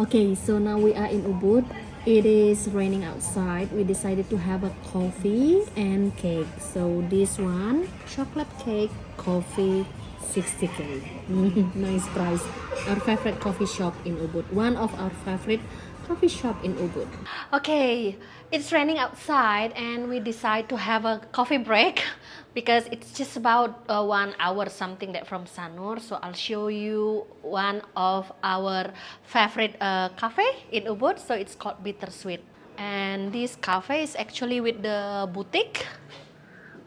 Okay, so now we are in Ubud. It is raining outside. We decided to have a coffee and cake. So this one, chocolate cake, coffee, 60k. Nice price. Our favorite coffee shop in Ubud. One of our favorite coffee shop in Ubud. Okay, it's raining outside and we decide to have a coffee break because it's just about 1 hour something that from Sanur. So I'll show you one of our favorite cafe in Ubud. So it's called Bittersweet. And this cafe is actually with the boutique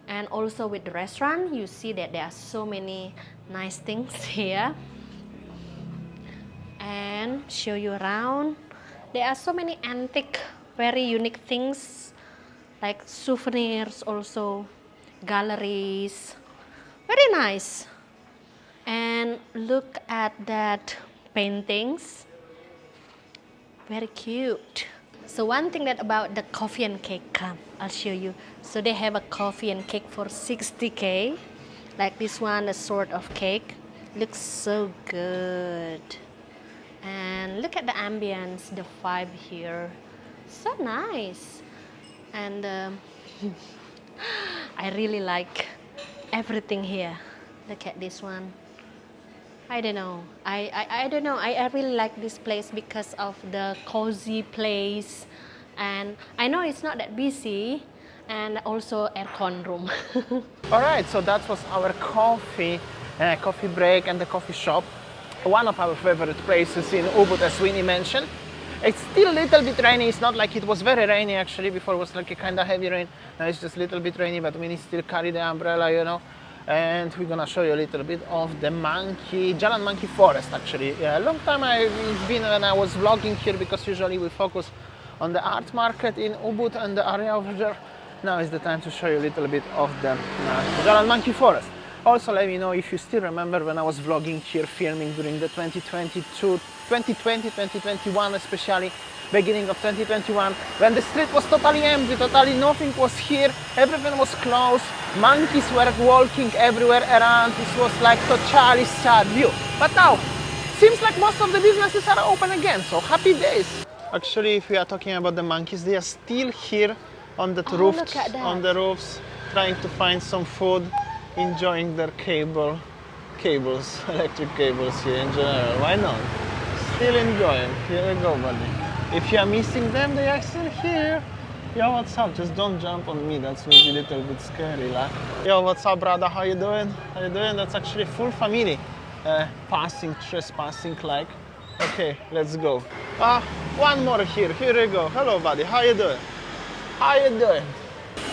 and also with the restaurant. You see that there are so many nice things here. And show you around. There are so many antique, very unique things like souvenirs, also galleries. Very nice. And look at that paintings. Very cute. So one thing that about the coffee and cake, come, I'll show you. So they have a coffee and cake for 60k. Like this one, a sort of cake. Looks so good. And look at the ambience, the vibe here. So nice. And I really like everything here. Look at this one. I don't know. I don't know. I really like this place because of the cozy place. And I know it's not that busy. And also aircon room. Alright, so that was our coffee break and the coffee shop. One of our favorite places in Ubud, as Winnie mentioned. It's still a little bit rainy. It's not like it was very rainy actually. Before it was like a kind of heavy rain. Now it's just a little bit rainy, but Winnie still carry the umbrella, you know. And we're gonna show you a little bit of the Jalan Monkey Forest actually. A long time it's been when I was vlogging here because usually we focus on the art market in Ubud and the area over there. Now is the time to show you a little bit of the Jalan Monkey Forest. Also, let me know if you still remember when I was vlogging here, filming during the 2020, 2021 especially, beginning of 2021, when the street was totally empty, totally nothing was here, everything was closed, monkeys were walking everywhere around, this was like totally sad view. But now, seems like most of the businesses are open again, so happy days. Actually, if we are talking about the monkeys, they are still here on the roofs, trying to find some food, enjoying their cables, electric cables here in general. Why not? Still enjoying. Here we go, buddy. If you are missing them, they are still here. Yo, what's up? Just don't jump on me. That's maybe a little bit scary, like. Yo, what's up, brother? How you doing? How you doing? That's actually full family trespassing, like. Okay, let's go. One more here. Here we go. Hello, buddy. How you doing? How you doing?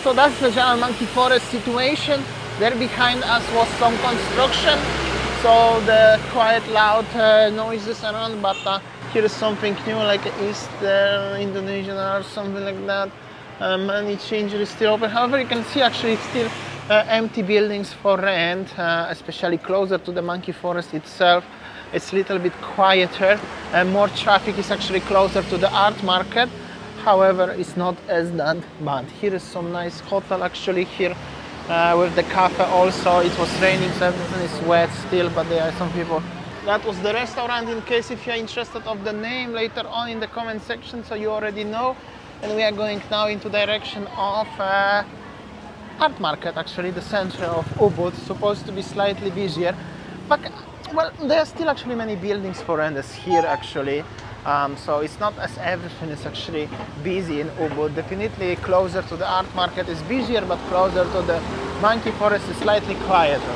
So that's the Jalan Monkey Forest situation. There behind us was some construction, so the quite loud noises around, but here is something new, like Eastern Indonesian or something like that. Many changes still open. However, you can see actually still empty buildings for rent, especially closer to the Monkey Forest itself. It's a little bit quieter and more traffic is actually closer to the art market. However, it's not as that bad. Here is some nice hotel actually here. With the cafe also. It was raining, so everything is wet still, but there are some people. That was the restaurant, in case if you're interested of the name later on in the comment section, so you already know. And we are going now into direction of art market, actually the center of Ubud, supposed to be slightly busier, but well, there are still actually many buildings for renters here actually. So it's not as everything is actually busy in Ubud. Definitely closer to the art market is busier, but closer to the Monkey Forest is slightly quieter.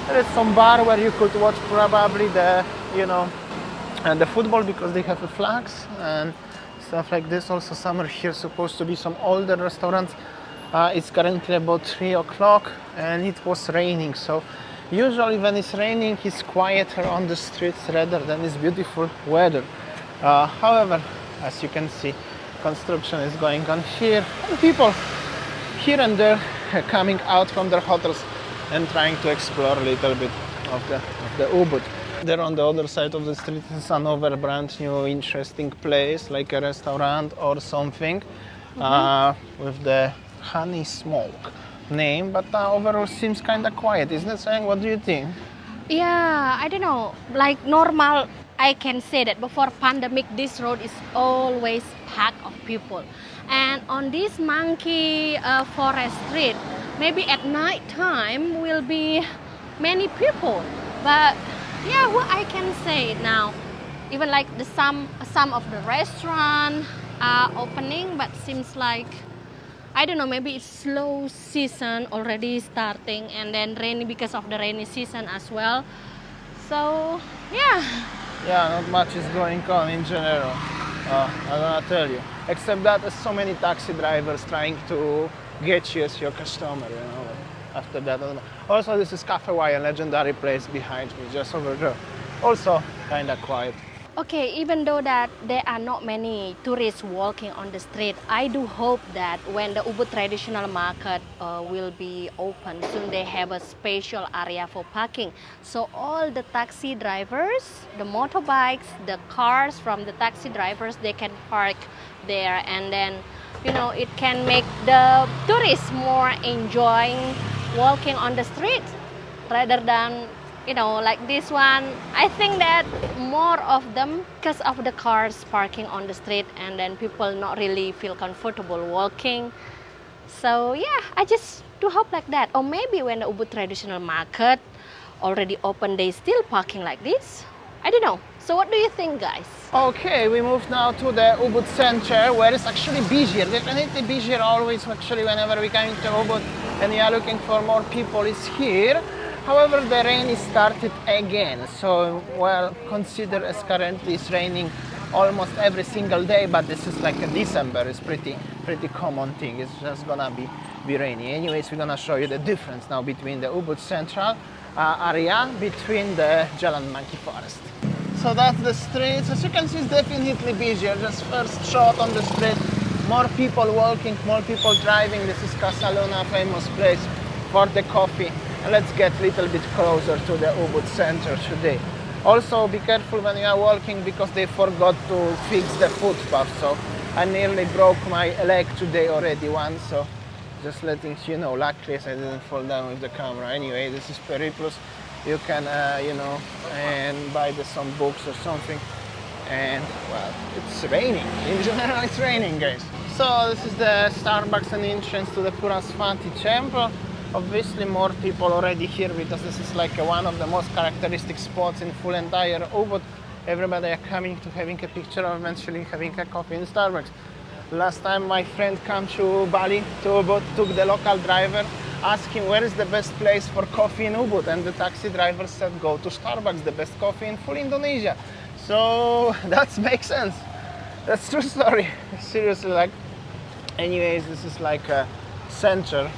There is some bar where you could watch probably the, the football because they have the flags and stuff like this. Also summer here supposed to be some older restaurants. It's currently about 3 o'clock and it was raining. So usually when it's raining, it's quieter on the streets rather than it's beautiful weather. However, as you can see, construction is going on here and people here and there are coming out from their hotels and trying to explore a little bit of the Ubud. There on the other side of the street is another brand new interesting place, like a restaurant or something, with the Honey Smoke name, but overall seems kind of quiet, isn't it, Sang? What do you think? Yeah, I don't know, like normal I can say that before pandemic, this road is always packed of people. And on this monkey forest street, maybe at night time will be many people. But yeah, what I can say now, even like some of the restaurant are opening, but seems like, I don't know, maybe it's slow season already starting, and then rainy because of the rainy season as well. So yeah. Yeah, not much is going on in general. I'm gonna tell you. Except that there's so many taxi drivers trying to get you as your customer, you know. After that, I don't know. Also, this is Cafe Y, a legendary place behind me, just over there. Also, kinda quiet. Okay, even though that there are not many tourists walking on the street, I do hope that when the Ubud traditional market will be open soon, they have a special area for parking. So all the taxi drivers, the motorbikes, the cars from the taxi drivers, they can park there, and then, you know, it can make the tourists more enjoying walking on the street rather than, you know, like this one. I think that more of them, because of the cars parking on the street, and then people not really feel comfortable walking. So yeah, I just do hope like that. Or maybe when the Ubud traditional market already open, they still parking like this. I don't know. So what do you think, guys? Okay, we move now to the Ubud Center, where it's actually busier. Definitely busier always, actually, whenever we come into Ubud and we are looking for more people, is here. However, the rain is started again, so well, consider as currently it's raining almost every single day, but this is like a December, it's pretty common thing. It's just gonna be rainy. Anyways, we're gonna show you the difference now between the Ubud Central area between the Jalan Monkey Forest. So that's the streets. As you can see, it's definitely busier. Just first shot on the street, more people walking, more people driving. This is Casaluna, famous place for the coffee. And let's get a little bit closer to the Ubud Center today. Also, be careful when you are walking because they forgot to fix the footpath. So I nearly broke my leg today already once. So just letting you know. Luckily, I didn't fall down with the camera. Anyway, this is Periplus. You can, you know, and buy some books or something. And well, it's raining. In general, it's raining, guys. So this is the Starbucks and entrance to the Purasvati temple. Obviously more people already here because this is like one of the most characteristic spots in full entire Ubud. Everybody are coming to having a picture or eventually having a coffee in Starbucks. Last time my friend came to Bali, to Ubud, took the local driver, asked him where is the best place for coffee in Ubud, and the taxi driver said go to Starbucks, the best coffee in full Indonesia. So that makes sense. That's true story. Seriously, like, anyways, this is like a center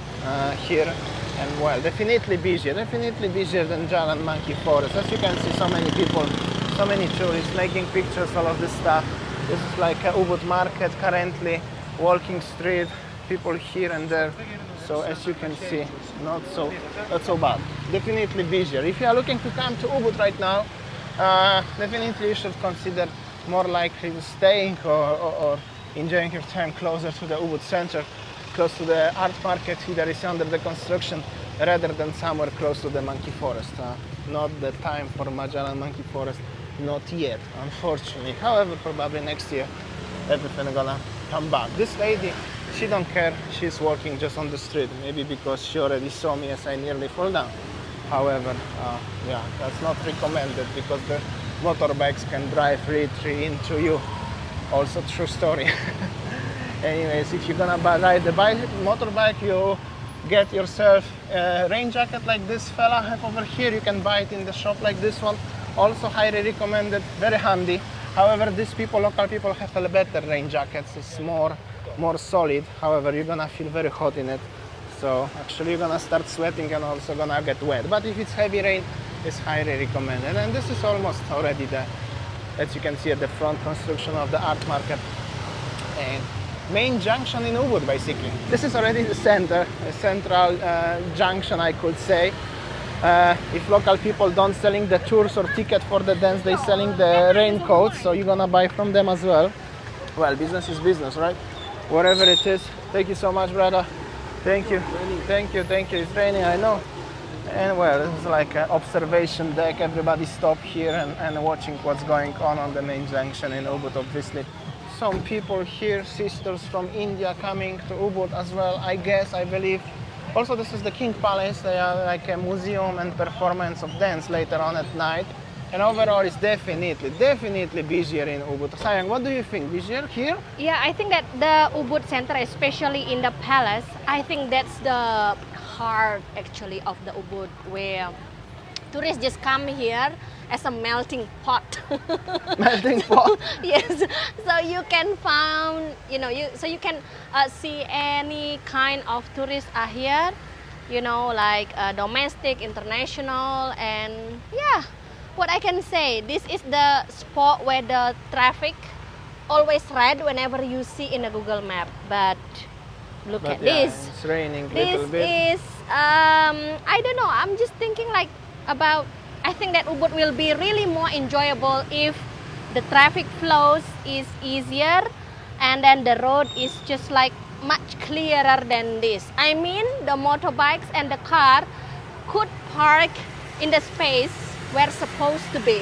here, and well, definitely busier than Jalan Monkey Forest. As you can see, so many people, so many tourists making pictures, all of this stuff. This is like a Ubud market currently, walking street, people here and there. So as you can see, not so bad. Definitely busier. If you are looking to come to Ubud right now, definitely you should consider more likely staying or enjoying your time closer to the Ubud Center, close to the art market that is under the construction, rather than somewhere close to the monkey forest. Not the time for Jalan Monkey Forest, not yet, unfortunately. However, probably next year everything gonna come back. This lady, she don't care, she's walking just on the street, maybe because she already saw me as I nearly fall down. However, yeah, that's not recommended because the motorbikes can drive right into you. Also true story. Anyways, if you're gonna ride the motorbike, you get yourself a rain jacket like this fella have over here. You can buy it in the shop like this one. Also highly recommended, very handy. However, these people, local people, have a better rain jackets. It's more solid. However, you're gonna feel very hot in it. So actually you're gonna start sweating and also gonna get wet. But if it's heavy rain, it's highly recommended. And this is almost already the, as you can see at the front, construction of the art market. And main junction in Ubud, basically. This is already the center, a central junction, I could say. If local people don't selling the tours or ticket for the dance, they selling the raincoats, so you're gonna buy from them as well. Well, business is business, right? Whatever it is. Thank you so much, brother. Thank you. Thank you. It's raining, I know. And well, this is like an observation deck. Everybody stop here and watching what's going on the main junction in Ubud, obviously. Some people here, sisters from India coming to Ubud as well, I guess, I believe. Also, this is the King Palace. They are like a museum and performance of dance later on at night. And overall, it's definitely busier in Ubud. Sayang, what do you think? Busier here? Yeah, I think that the Ubud Center, especially in the palace, I think that's the heart actually of the Ubud, where tourists just come here as a melting pot. Melting pot? Yes, so you can find, you can see any kind of tourists are here, like domestic, international, and yeah. What I can say, this is the spot where the traffic always red whenever you see in a Google map. But look at yeah, this. It's raining a This little bit. is, I don't know, I'm just thinking like about, I think that Ubud will be really more enjoyable if the traffic flows is easier and then the road is just like much clearer than this. I mean, the motorbikes and the car could park in the space we're supposed to be.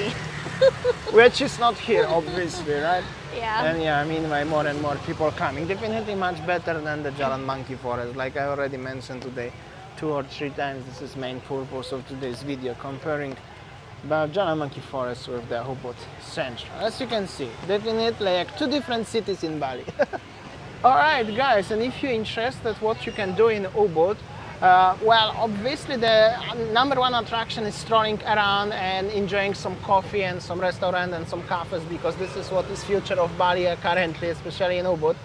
Which is not here, obviously, right? Yeah. And yeah, I mean, by more and more people coming. Definitely much better than the Jalan Monkey Forest. Like I already mentioned today, 2 or 3 times. This is main purpose of today's video, comparing the Jalan Monkey Forest with the Ubud Center. As you can see, definitely like 2 different cities in Bali. Alright guys, and if you're interested what you can do in Ubud, well, obviously the number 1 attraction is strolling around and enjoying some coffee and some restaurant and some cafes, because this is what is future of Bali currently, especially in Ubud.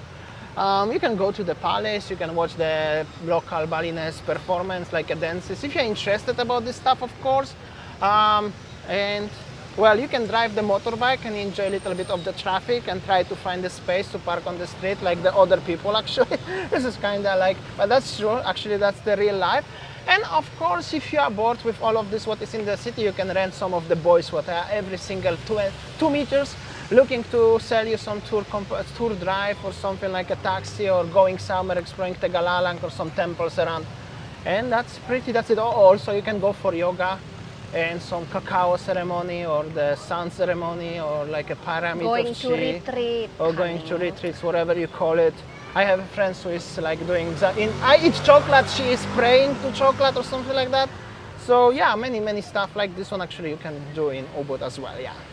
You can go to the palace, you can watch the local Balinese performance, like a dances, if you're interested about this stuff, of course. And well, you can drive the motorbike and enjoy a little bit of the traffic and try to find a space to park on the street like the other people actually. This is kind of like, but that's true, actually that's the real life. And of course, if you are bored with all of this what is in the city, you can rent some of the boys what are every single 2 meters looking to sell you some tour drive or something like a taxi, or going somewhere exploring Tegalalang or some temples around. And that's it all. Also, you can go for yoga and some cacao ceremony or the sun ceremony or like a pyramid Going of to chi, retreat. or going to retreats, whatever you call it. I have a friend who is like doing I eat chocolate, she is praying to chocolate or something like that. So yeah, many stuff like this one actually you can do in Ubud as well, yeah.